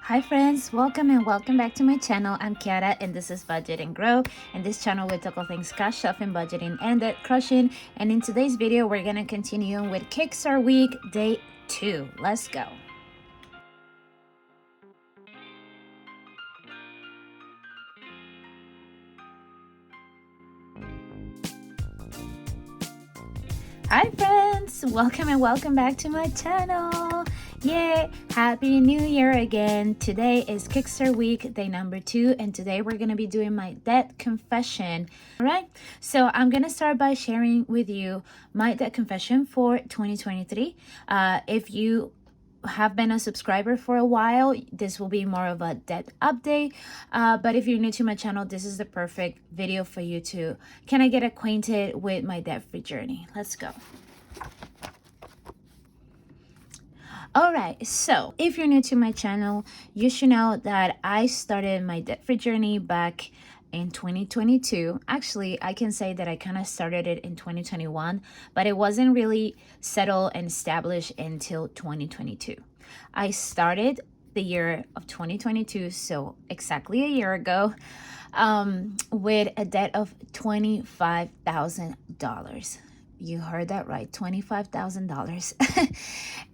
Hi friends, welcome and welcome back to my channel. I'm Kiara and this is Budget and Grow. In this channel we tackle things cash, shopping, budgeting, and debt crushing. And in today's video we're gonna continue with Kickstart Week Day 2. Let's go. Hi friends, welcome and welcome back to my channel. Yay, happy new year again. Today is Kickstart Week day number 2 and today we're going to be doing my debt confession. All right, so I'm going to start by sharing with you my debt confession for 2023. If you have been a subscriber for a while, this will be more of a debt update, but if you're new to my channel, this is the perfect video for you to kind of get acquainted with my debt-free journey. Let's go. All right, so if you're new to my channel, you should know that I started my debt-free journey back in 2022. Actually, I can say that I kind of started it in 2021, but it wasn't really settled and established until 2022. I started the year of 2022, so exactly a year ago, with a debt of $25,000. You heard that right, $25,000.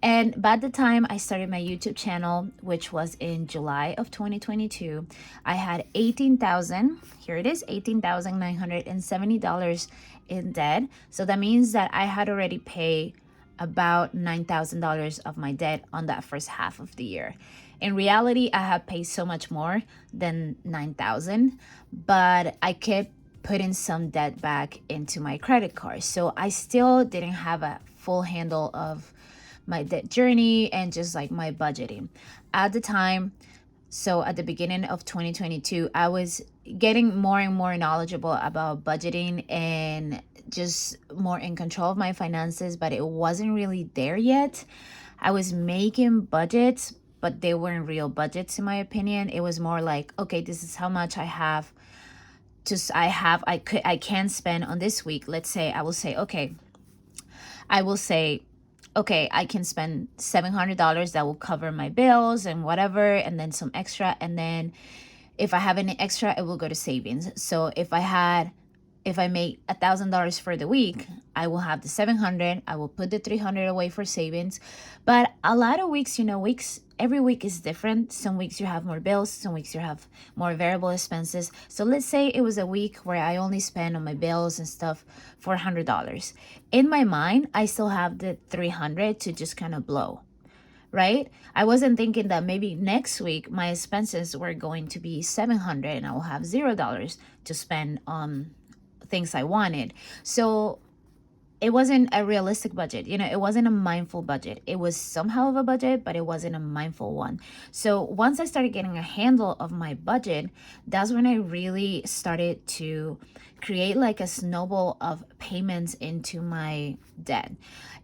And by the time I started my YouTube channel, which was in July of 2022, I had $18,970 in debt. So that means that I had already paid about $9,000 of my debt on that first half of the year. In reality, I have paid so much more than $9,000, but I kept putting some debt back into my credit card. So I still didn't have a full handle of my debt journey and just like my budgeting at the time. So at the beginning of 2022, I was getting more and more knowledgeable about budgeting and just more in control of my finances, but it wasn't really there yet. I was making budgets, but they weren't real budgets in my opinion. It was more like, okay, this is how much I can spend on this week. Let's say I will say, okay, I can spend $700. That will cover my bills and whatever, and then some extra. And then if I have any extra, it will go to savings. So if I make $1,000 for the week, I will have the 700. I will put the 300 away for savings. But a lot of weeks, every week is different. Some weeks you have more bills, some weeks you have more variable expenses. So let's say it was a week where I only spend on my bills and stuff $400. In my mind, I still have the 300 to just kind of blow, right? I wasn't thinking that maybe next week my expenses were going to be 700 and I will have $0 to spend on things I wanted. So it wasn't a realistic budget. It wasn't a mindful budget. It was somehow of a budget, but it wasn't a mindful one. So once I started getting a handle of my budget, that's when I really started to create like a snowball of payments into my debt.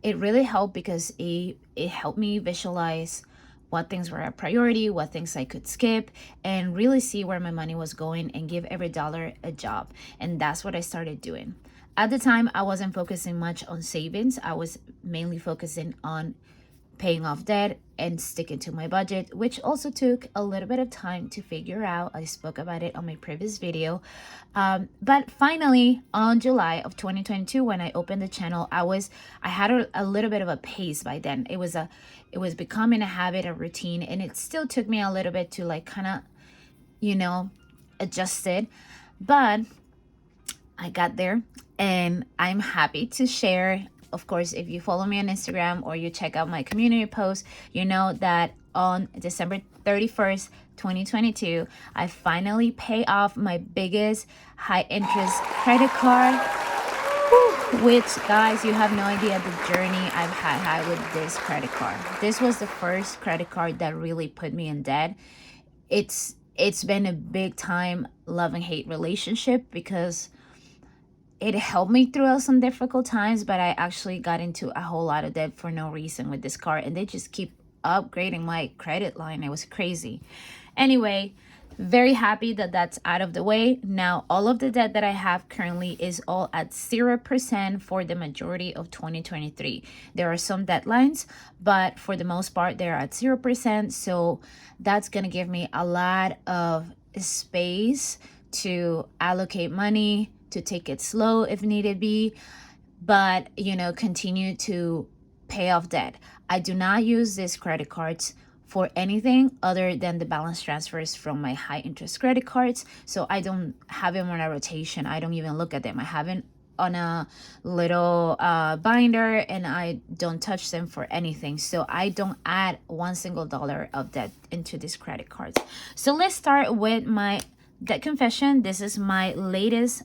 It really helped because it helped me visualize what things were a priority, what things I could skip, and really see where my money was going and give every dollar a job. And that's what I started doing. At the time, I wasn't focusing much on savings. I was mainly focusing on paying off debt and sticking to my budget, which also took a little bit of time to figure out. I spoke about it on my previous video. But finally, on July of 2022, when I opened the channel, I had a little bit of a pace by then. It was becoming a habit, a routine, and it still took me a little bit to like kind of, adjust it. But I got there and I'm happy to share. Of course, if you follow me on Instagram or you check out my community posts, you know that on December 31st, 2022, I finally pay off my biggest high interest credit card, which guys, you have no idea the journey I've had with this credit card. This was the first credit card that really put me in debt. It's been a big time love and hate relationship because it helped me through some difficult times, but I actually got into a whole lot of debt for no reason with this card, and they just keep upgrading my credit line. It was crazy. Anyway, Very happy that that's out of the way. Now, all of the debt that I have currently is all at 0% for the majority of 2023. There are some deadlines, but for the most part, they're at 0%. So that's going to give me a lot of space to allocate money, to take it slow if needed be, but, continue to pay off debt. I do not use these credit cards for anything other than the balance transfers from my high interest credit cards. So I don't have them on a rotation. I don't even look at them. I have them on a little binder, and I don't touch them for anything. So I don't add one single dollar of debt into these credit cards. So let's start with my debt confession. This is my latest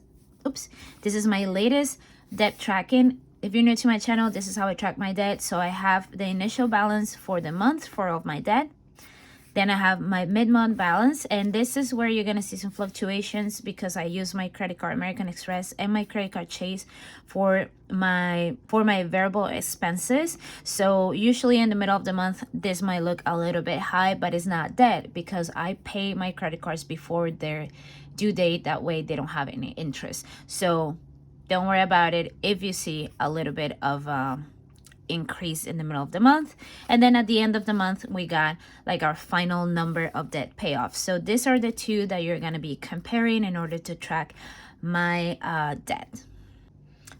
debt tracking. If you're new to my channel, this is how I track my debt. So I have the initial balance for the month for all of my debt. Then I have my mid-month balance, and this is where you're gonna see some fluctuations because I use my credit card American Express and my credit card Chase for my variable expenses. So usually in the middle of the month, this might look a little bit high, but it's not debt because I pay my credit cards before their due date. That way they don't have any interest. So don't worry about it if you see a little bit of increase in the middle of the month. And then at the end of the month, we got like our final number of debt payoffs. So these are the two that you're going to be comparing in order to track my debt.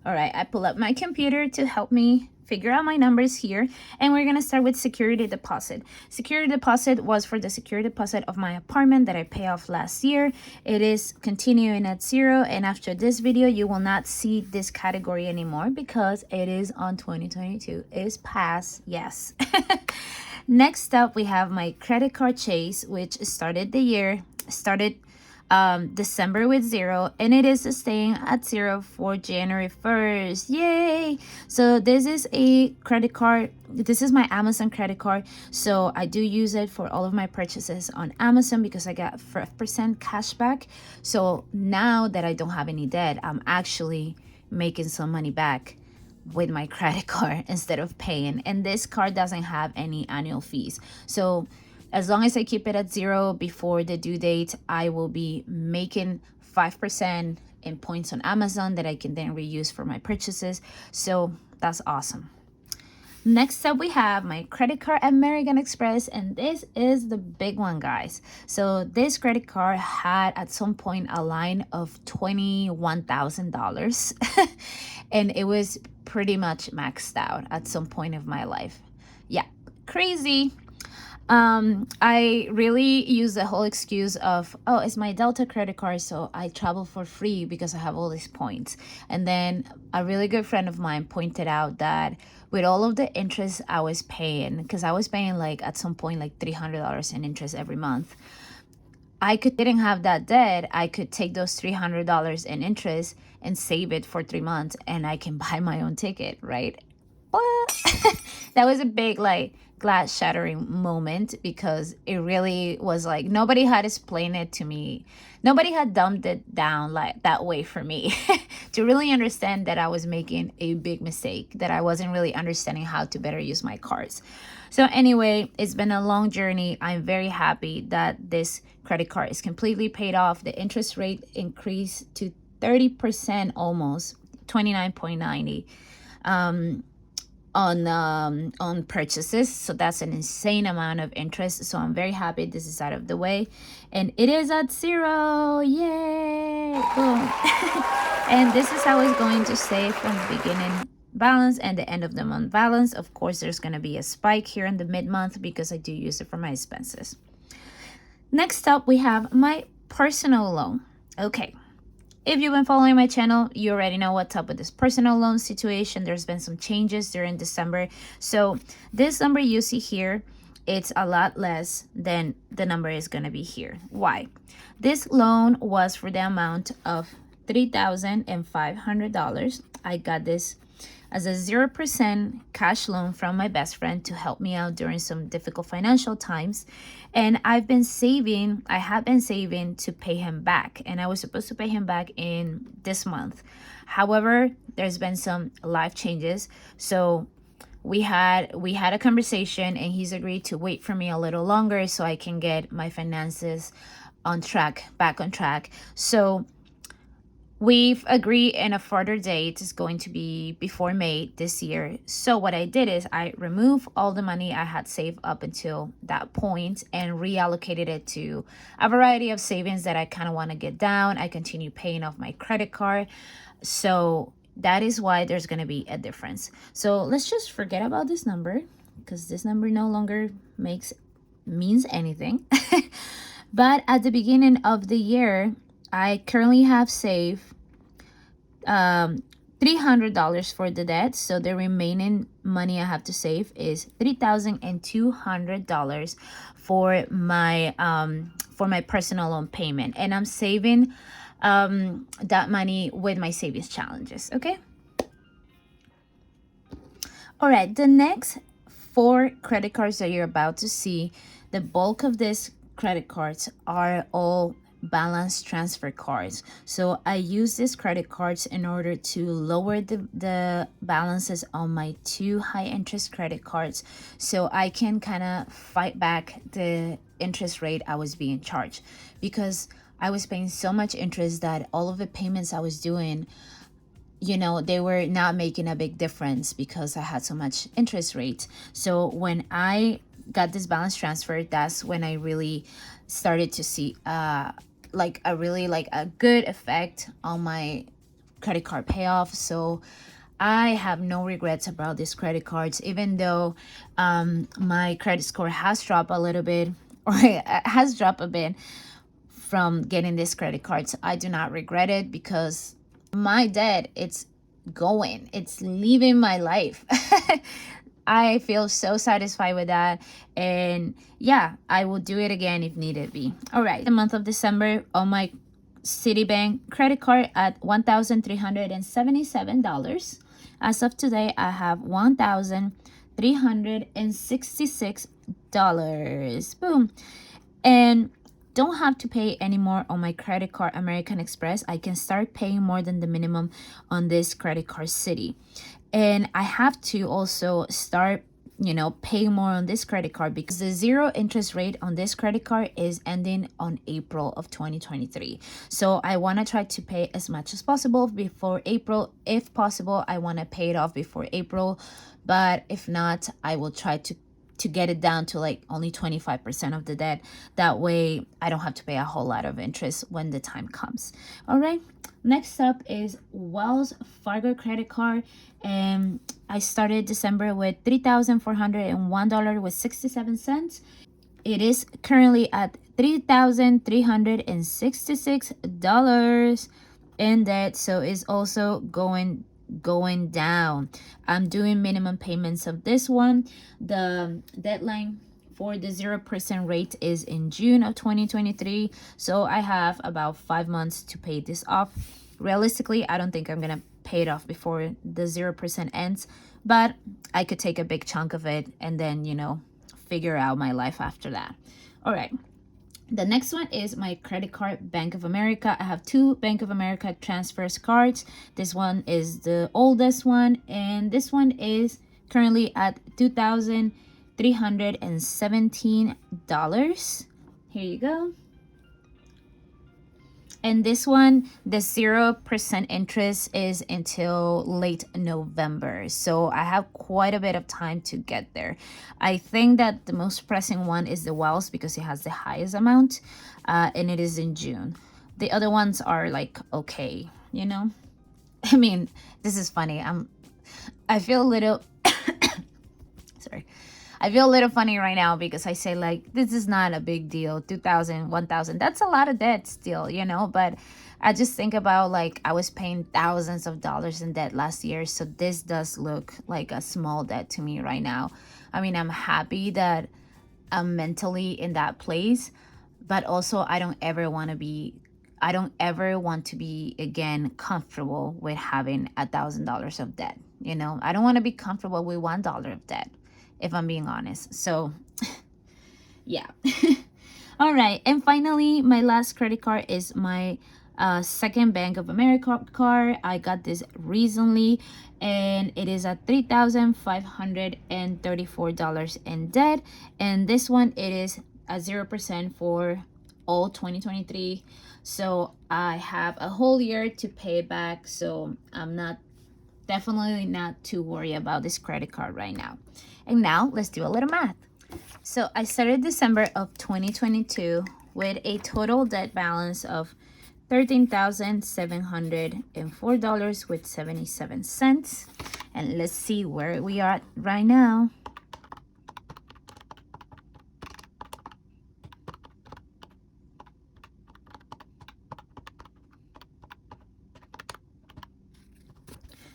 All right, I pull up my computer to help me figure out my numbers here, and we're gonna start with security deposit. Security deposit was for the security deposit of my apartment that I paid off last year. It is continuing at 0, and after this video you will not see this category anymore because it is on 2022. It is past, yes. Next up, we have my credit card Chase, which started December with 0, and it is staying at 0 for January 1st. Yay! So this is a credit card. This is my Amazon credit card. So I do use it for all of my purchases on Amazon because I got 5% cash back. So now that I don't have any debt, I'm actually making some money back with my credit card instead of paying. And this card doesn't have any annual fees. So as long as I keep it at 0 before the due date, I will be making 5% in points on Amazon that I can then reuse for my purchases. So that's awesome. Next up, we have my credit card American Express, and this is the big one, guys. So this credit card had at some point a line of $21,000 and it was pretty much maxed out at some point of my life. Yeah, crazy. I really use the whole excuse of, oh, it's my Delta credit card, so I travel for free because I have all these points. And then a really good friend of mine pointed out that with all of the interest I was paying, because I was paying like at some point like $300 in interest every month, didn't have that debt. I could take those $300 in interest and save it for 3 months, and I can buy my own ticket, right? What? That was a big like glass shattering moment because it really was like nobody had explained it to me. Nobody had dumbed it down like that way for me to really understand that I was making a big mistake, that I wasn't really understanding how to better use my cards. So anyway, it's been a long journey. I'm very happy that this credit card is completely paid off. The interest rate increased to 30% almost, 29.90. On purchases, so that's an insane amount of interest. So I'm very happy this is out of the way, and it is at 0. Yay! Boom. And this is how it's going to stay from the beginning balance and the end of the month balance. Of course, there's going to be a spike here in the mid-month because I do use it for my expenses. Next up, we have my personal loan. Okay, if you've been following my channel, you already know what's up with this personal loan situation. There's been some changes during December. So this number you see here, it's a lot less than the number is going to be here. Why? This loan was for the amount of $3,500. I got this as a 0% cash loan from my best friend to help me out during some difficult financial times. And I have been saving to pay him back. And I was supposed to pay him back in this month. However, there's been some life changes. So we had a conversation, and he's agreed to wait for me a little longer so I can get my finances on track, back on track. So we've agreed in a further date is going to be before May this year. So what I did is I removed all the money I had saved up until that point and reallocated it to a variety of savings that I kind of want to get down. I continue paying off my credit card. So that is why there's going to be a difference. So let's just forget about this number, because this number no longer means anything. But at the beginning of the year, I currently have saved $300 for the debt. So the remaining money I have to save is $3,200 for my personal loan payment, and I'm saving that money with my savings challenges. Okay. All right, the next 4 credit cards that you're about to see, the bulk of these credit cards are all balance transfer cards. So I use these credit cards in order to lower the balances on my 2 high interest credit cards, so I can kind of fight back the interest rate I was being charged, because I was paying so much interest that all of the payments I was doing, they were not making a big difference because I had so much interest rate. So when I got this balance transfer, that's when I really started to see a good effect on my credit card payoff. So I have no regrets about these credit cards, even though my credit score has dropped a little bit, or has dropped a bit from getting these credit cards. I do not regret it, because my debt, it's leaving my life. I feel so satisfied with that. And yeah, I will do it again if needed be. All right, the month of December on my Citibank credit card at $1,377. As of today, I have $1,366. Boom. And don't have to pay anymore on my credit card American Express. I can start paying more than the minimum on this credit card Citi. And I have to also start, paying more on this credit card, because the 0 interest rate on this credit card is ending on April of 2023. So I want to try to pay as much as possible before April. If possible, I want to pay it off before April. But if not, I will try to get it down to like only 25% of the debt. That way I don't have to pay a whole lot of interest when the time comes. All right, next up is Wells Fargo credit card, and I started December with $3,401.67. It is currently at $3,366 in debt, so it's also going down. I'm doing minimum payments of this one. The deadline for the 0% rate is in June of 2023, so I have about 5 months to pay this off. Realistically, I don't think I'm gonna pay it off before the 0% ends, but I could take a big chunk of it and then figure out my life after that. All right, the next one is my credit card, Bank of America. I have 2 Bank of America transfers cards. This one is the oldest one, and this one is currently at $2,317. Here you go. And this one, the 0% interest is until late November. So I have quite a bit of time to get there. I think that the most pressing one is the Wells, because it has the highest amount, and it is in June. The other ones are like, okay, I mean, this is funny. I feel a little, sorry. I feel a little funny right now because I say like, this is not a big deal. 2,000, 1,000, that's a lot of debt still, but I just think about like, I was paying thousands of dollars in debt last year. So this does look like a small debt to me right now. I mean, I'm happy that I'm mentally in that place, but also I don't ever want to be again comfortable with having $1,000 of debt. I don't want to be comfortable with $1 of debt, if I'm being honest. So yeah. All right, and finally, my last credit card is my second Bank of America card. I got this recently, and it is at $3,534 in debt. And this one, it is at 0% for all 2023. So I have a whole year to pay it back. So I'm definitely not too worried about this credit card right now. And now let's do a little math. So I started December of 2022 with a total debt balance of $13,704.77. And let's see where we are right now.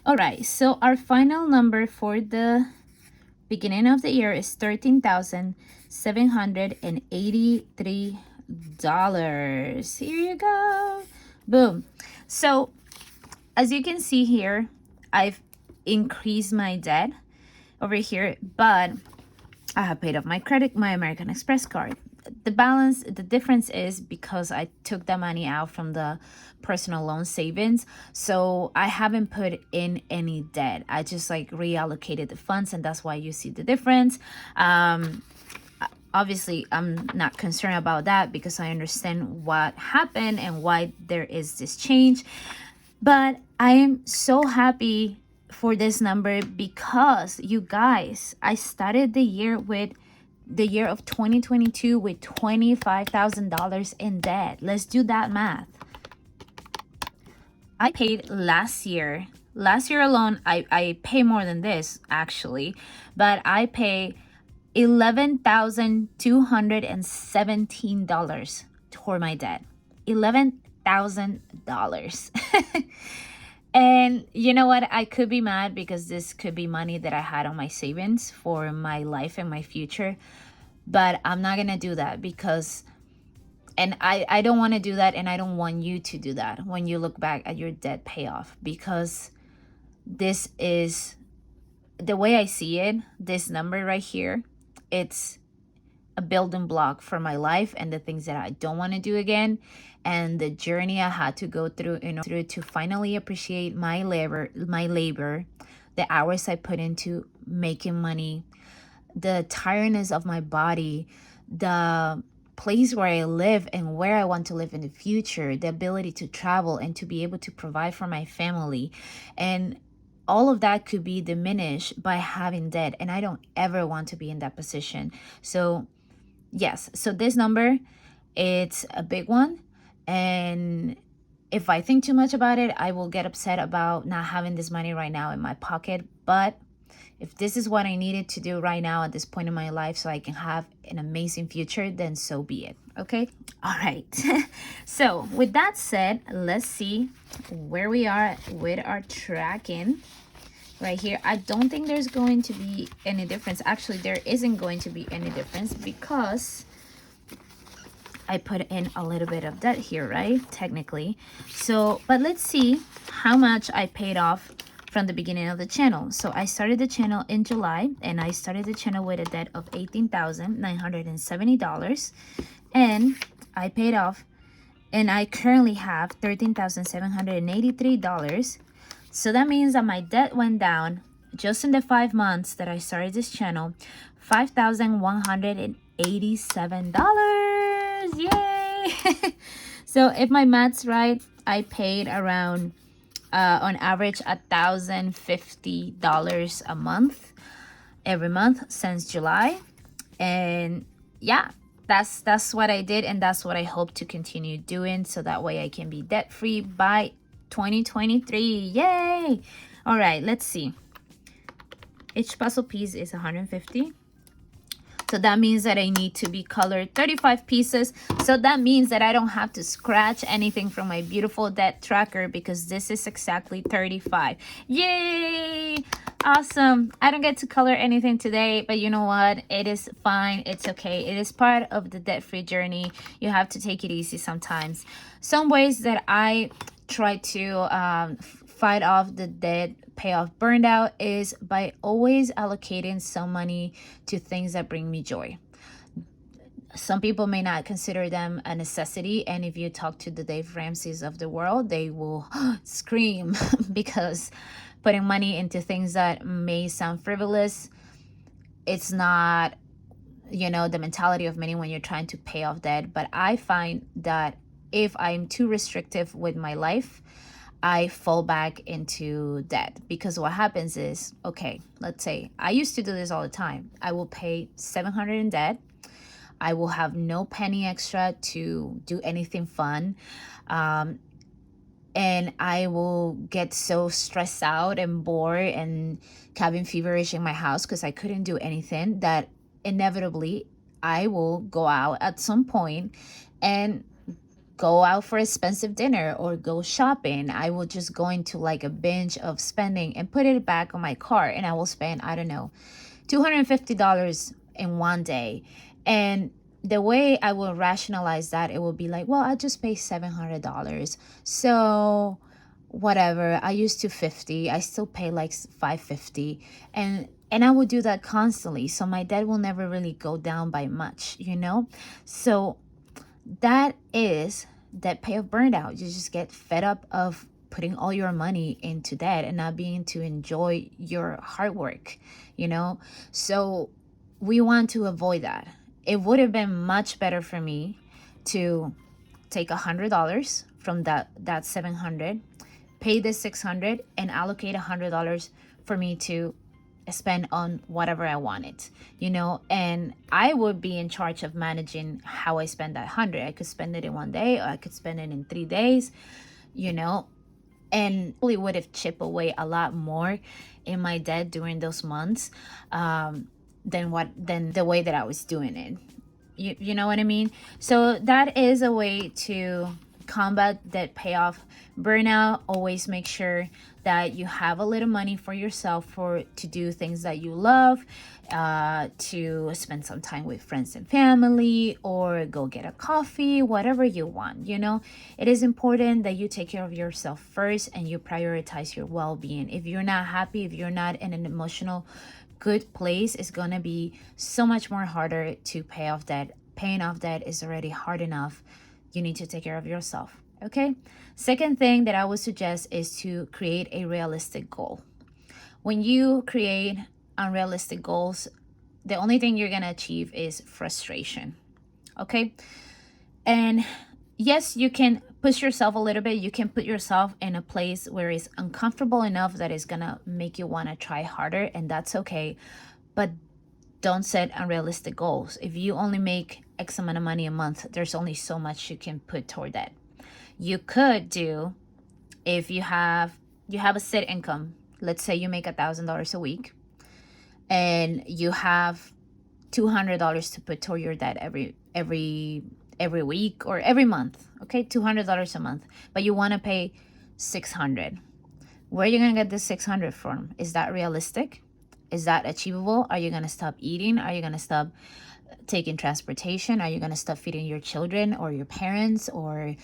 All right, so our final number for the beginning of the year is $13,783. Here you go. Boom. So as you can see here, I've increased my debt over here, but I have paid off my American Express card. The difference is because I took the money out from the personal loan savings. So I haven't put in any debt. I just like reallocated the funds, and that's why you see the difference. Obviously, I'm not concerned about that because I understand what happened and why there is this change. But I am so happy for this number because you guys, I started the year of 2022 with $25,000 in debt. Let's do that math. I paid last year alone, I pay more than this actually, but I pay $11,217 for my debt. $11,000. And you know what? I could be mad because this could be money that I had on my savings for my life and my future. But I'm not going to do that because, and I don't want to do that, and I don't want you to do that when you look back at your debt payoff, because this is the way I see it. This number right here, it's a building block for my life and the things that I don't want to do again, and the journey I had to go through in order to finally appreciate my labor, the hours I put into making money, the tiredness of my body, the place where I live and where I want to live in the future, the ability to travel and to be able to provide for my family. And all of that could be diminished by having debt, and I don't ever want to be in that position. So yes, so this number, it's a big one, and if I think too much about it, I will get upset about not having this money right now in my pocket. But if this is what I needed to do right now at this point in my life so I can have an amazing future, then so be it. Okay? All right. So with that said, let's see where we are with our tracking right here. I don't think there's going to be any difference. Actually, there isn't going to be any difference because I put in a little bit of debt here, right? Technically. So, but let's see how much I paid off from the beginning of the channel. So I started the channel in July, and I started the channel with a debt of $18,970, and I paid off, and I currently have $13,783. So that means that my debt went down just in the 5 months that I started this channel, $5,187. Yay! So if my math's right, I paid around on average $1,050 a month every month since July. And yeah, that's what I did, and that's what I hope to continue doing, so that way I can be debt free by 2023. Yay! All right, let's see. Each puzzle piece is 150. So that means that I need to be colored 35 pieces. So that means that I don't have to scratch anything from my beautiful debt tracker, because this is exactly 35. Yay! Awesome. I don't get to color anything today, but you know what? It is fine. It's okay. It is part of the debt-free journey. You have to take it easy sometimes. Some ways that I try to fight off the debt payoff burnout is by always allocating some money to things that bring me joy. Some people may not consider them a necessity, and if you talk to the Dave Ramseys of the world, they will scream because putting money into things that may sound frivolous, it's not the mentality of many when you're trying to pay off debt. But I find that if I'm too restrictive with my life, I fall back into debt. Because what happens is, okay, let's say I used to do this all the time. I will pay 700 in debt. I will have no penny extra to do anything fun. And I will get so stressed out and bored and cabin feverish in my house because I couldn't do anything, that inevitably I will go out at some point and go out for expensive dinner or go shopping. I will just go into like a binge of spending and put it back on my cart, and I will spend, I don't know, $250 in one day. And the way I will rationalize that, it will be like, well, I just pay $700. So whatever, I used to 50, I still pay like 550. And I will do that constantly. So my debt will never really go down by much, So that is debt payoff burnout. You just get fed up of putting all your money into debt and not being to enjoy your hard work, So we want to avoid that. It would have been much better for me to take $100 from that 700, pay the 600, and allocate $100 for me to spend on whatever I wanted, and I would be in charge of managing how I spend that 100. I could spend it in one day, or I could spend it in 3 days, and really would have chipped away a lot more in my debt during those months than the way that I was doing it. You know what I mean? So that is a way to combat debt payoff burnout. Always make sure that you have a little money for yourself to do things that you love, to spend some time with friends and family, or go get a coffee, whatever you want. It is important that you take care of yourself first and you prioritize your well-being. If you're not happy, if you're not in an emotional good place, it's gonna be so much more harder to pay off debt. Paying off debt is already hard enough. You need to take care of yourself. Okay. Second thing that I would suggest is to create a realistic goal. When you create unrealistic goals, the only thing you're gonna achieve is frustration. Okay. And yes, you can push yourself a little bit. You can put yourself in a place where it's uncomfortable enough that it's gonna make you want to try harder, and that's okay. But don't set unrealistic goals. If you only make X amount of money a month, there's only so much you can put toward that. You could do, if you have a set income, let's say you make $1,000 a week, and you have $200 to put toward your debt every week or every month. Okay, $200 a month, but you want to pay $600. Where are you gonna get this $600 from? Is that realistic? Is that achievable? Are you gonna stop eating? Are you gonna stop taking transportation? Are you gonna stop feeding your children or your parents, or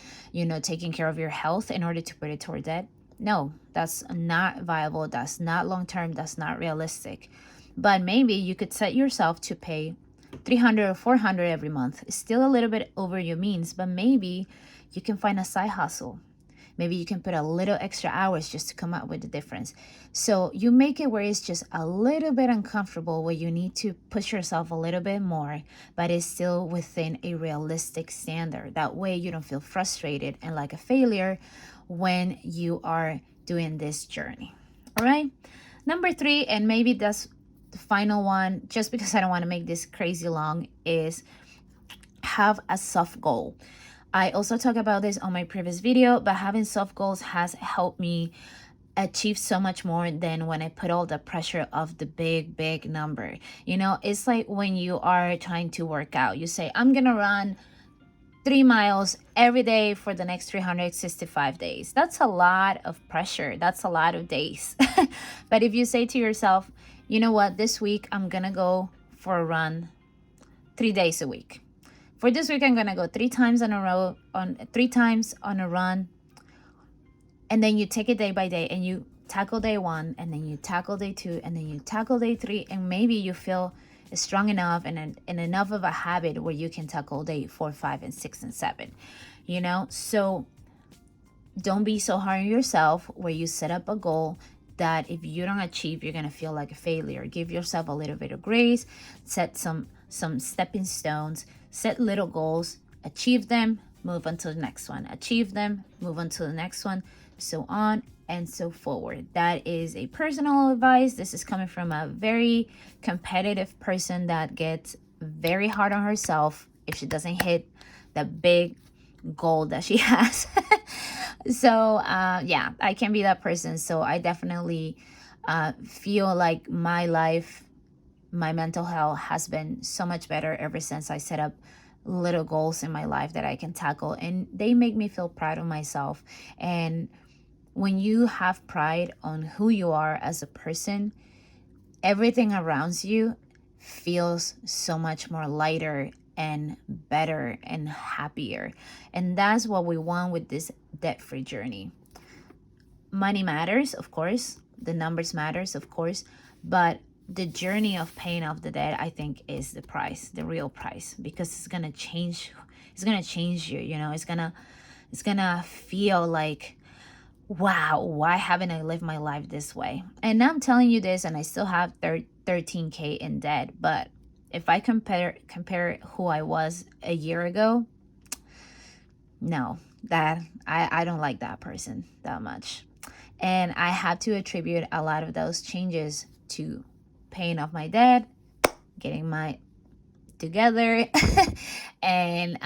taking care of your health in order to put it toward debt? No, that's not viable. That's not long term. That's not realistic. But maybe you could set yourself to pay $300 or $400 every month. It's still a little bit over your means, but maybe you can find a side hustle. Maybe you can put a little extra hours just to come up with the difference. So you make it where it's just a little bit uncomfortable, where you need to push yourself a little bit more, but it's still within a realistic standard. That way you don't feel frustrated and like a failure when you are doing this journey. All right. Number 3, and maybe that's the final one, just because I don't want to make this crazy long, is have a soft goal. I also talked about this on my previous video, but having soft goals has helped me achieve so much more than when I put all the pressure of the big number. It's like when you are trying to work out. You say, I'm going to run 3 miles every day for the next 365 days. That's a lot of pressure. That's a lot of days. But if you say to yourself, you know what, this week I'm going to go for a run 3 days a week. For this week, I'm going to go 3 times on a run. And then you take it day by day, and you tackle day 1, and then you tackle day 2, and then you tackle day 3. And maybe you feel strong enough and enough of a habit where you can tackle day 4, 5, and 6, and 7. So don't be so hard on yourself where you set up a goal that if you don't achieve, you're going to feel like a failure. Give yourself a little bit of grace. Set some some stepping stones, set little goals, achieve them, move on to the next one, achieve them, move on to the next one, so on and so forward. That is a personal advice. This is coming from a very competitive person that gets very hard on herself if she doesn't hit the big goal that she has. So yeah, I can be that person. So I definitely feel like my life, my mental health has been so much better ever since I set up little goals in my life that I can tackle, and they make me feel proud of myself. And when you have pride on who you are as a person, everything around you feels so much more lighter and better and happier. And that's what we want with this debt-free journey. Money matters, of course. The numbers matters, of course. But the journey of paying off the debt, I think, is the price, the real price, because it's gonna change. It's gonna change you. You know, it's gonna feel like, wow, why haven't I lived my life this way? And I'm telling you this, and I still have 13K in debt. But if I compare who I was a year ago, no, that I don't like that person that much. And I had to attribute a lot of those changes to paying off my debt, getting my together, and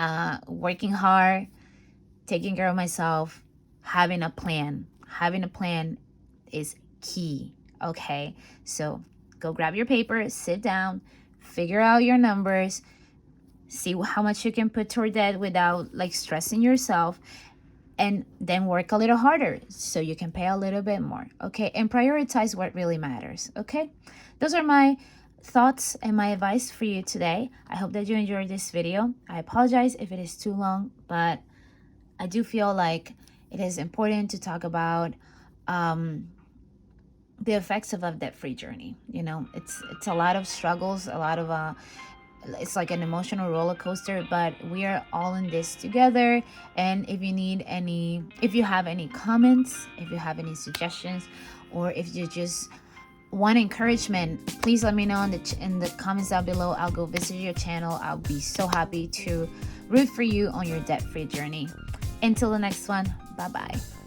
working hard, taking care of myself, having a plan. Having a plan is key, okay? So go grab your paper, sit down, figure out your numbers, see how much you can put toward that without like stressing yourself, and then work a little harder so you can pay a little bit more, okay? And prioritize what really matters, okay? Those are my thoughts and my advice for you today. I hope that you enjoyed this video. I apologize if it is too long, but I do feel like it is important to talk about the effects of a debt-free journey. You know, it's a lot of struggles, a lot of it's like an emotional roller coaster, but we are all in this together. And if you have any comments, if you have any suggestions, or if you just want encouragement, please let me know in the comments down below. I'll go visit your channel. I'll be so happy to root for you on your debt-free journey. Until the next one, bye-bye.